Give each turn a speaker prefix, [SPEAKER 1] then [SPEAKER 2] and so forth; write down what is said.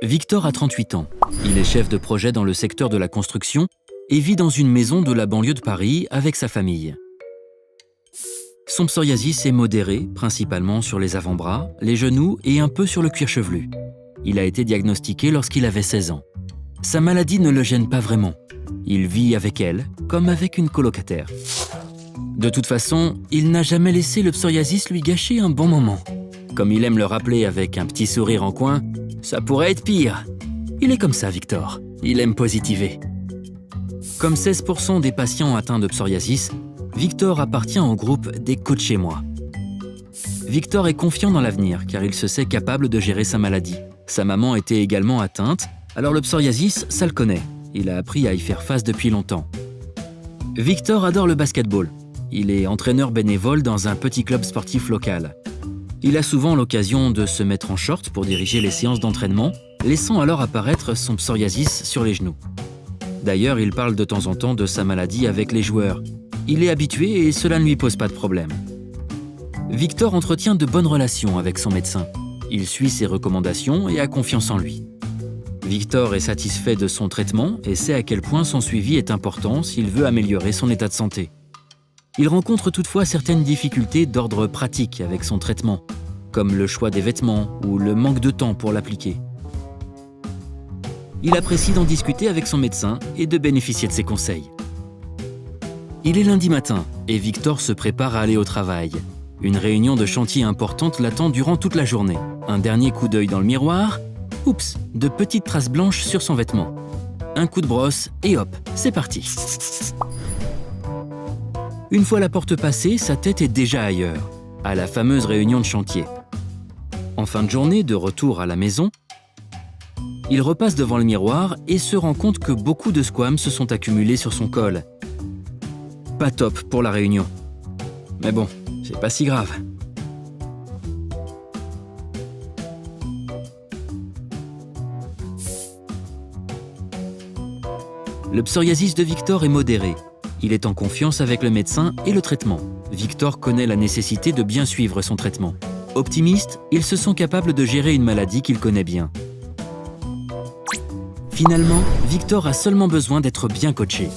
[SPEAKER 1] Victor a 38 ans. Il est chef de projet dans le secteur de la construction et vit dans une maison de la banlieue de Paris avec sa famille. Son psoriasis est modéré, principalement sur les avant-bras, les genoux et un peu sur le cuir chevelu. Il a été diagnostiqué lorsqu'il avait 16 ans. Sa maladie ne le gêne pas vraiment. Il vit avec elle, comme avec une colocataire. De toute façon, il n'a jamais laissé le psoriasis lui gâcher un bon moment. Comme il aime le rappeler avec un petit sourire en coin, ça pourrait être pire. Il est comme ça, Victor. Il aime positiver. Comme 16% des patients atteints de psoriasis, Victor appartient au groupe des coachés moi. Victor est confiant dans l'avenir car il se sait capable de gérer sa maladie. Sa maman était également atteinte, alors le psoriasis, ça le connaît. Il a appris à y faire face depuis longtemps. Victor adore le basketball. Il est entraîneur bénévole dans un petit club sportif local. Il a souvent l'occasion de se mettre en short pour diriger les séances d'entraînement, laissant alors apparaître son psoriasis sur les genoux. D'ailleurs, il parle de temps en temps de sa maladie avec les joueurs. Il est habitué et cela ne lui pose pas de problème. Victor entretient de bonnes relations avec son médecin. Il suit ses recommandations et a confiance en lui. Victor est satisfait de son traitement et sait à quel point son suivi est important s'il veut améliorer son état de santé. Il rencontre toutefois certaines difficultés d'ordre pratique avec son traitement, comme le choix des vêtements ou le manque de temps pour l'appliquer. Il apprécie d'en discuter avec son médecin et de bénéficier de ses conseils. Il est lundi matin et Victor se prépare à aller au travail. Une réunion de chantier importante l'attend durant toute la journée. Un dernier coup d'œil dans le miroir, oups, de petites traces blanches sur son vêtement. Un coup de brosse et hop, c'est parti. Une fois la porte passée, sa tête est déjà ailleurs, à la fameuse réunion de chantier. En fin de journée, de retour à la maison, il repasse devant le miroir et se rend compte que beaucoup de squames se sont accumulés sur son col. Pas top pour la réunion. Mais bon, c'est pas si grave. Le psoriasis de Victor est modéré. Il est en confiance avec le médecin et le traitement. Victor connaît la nécessité de bien suivre son traitement. Optimiste, il se sent capable de gérer une maladie qu'il connaît bien. Finalement, Victor a seulement besoin d'être bien coaché.